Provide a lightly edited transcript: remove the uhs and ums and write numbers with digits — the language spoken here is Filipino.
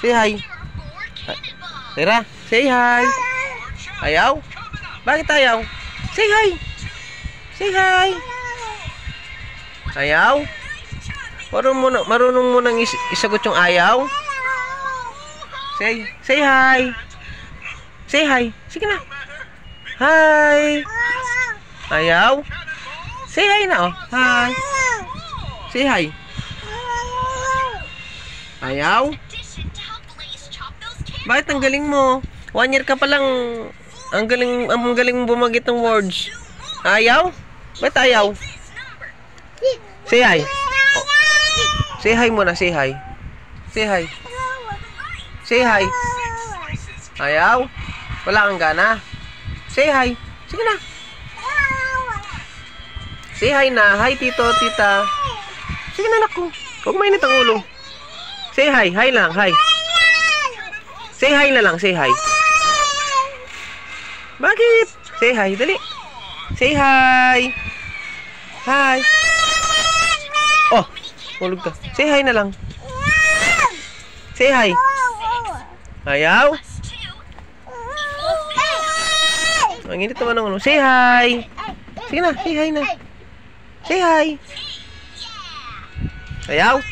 Say hi. Tira, say hi. Ayaw? Bakit ayaw? Say hi. Say hi. Ayaw? Marunong mo nang isagot yung ayaw? Say hi. Say hi. Sige na. Hi. Ayaw? Say hi na, oh. Hi. Say hi. Ayaw? Bakit ang galing mo? 1 year ka pa lang. Ang galing mo bumagit ng words. Ayaw? Bakit ayaw? Say hi. Oh. Say hi muna, say hi. Say hi. Say hi. Ayaw? Wala kang gana? Say hi. Sige na. Say hi na. Hi, tito, tita. Sige na, naku. Huwag mainit ang ulo. Say hi. Hi lang. Hi. Say hi na lang. Say hi. Bakit? Say hi. Dali. Say hi. Hi. Oh. Hulog ka. Say hi na lang. Say hi. Ayaw? Ang init naman ng ulo. Say hi. Sige na. Say hi na. Say hi. Ayaw?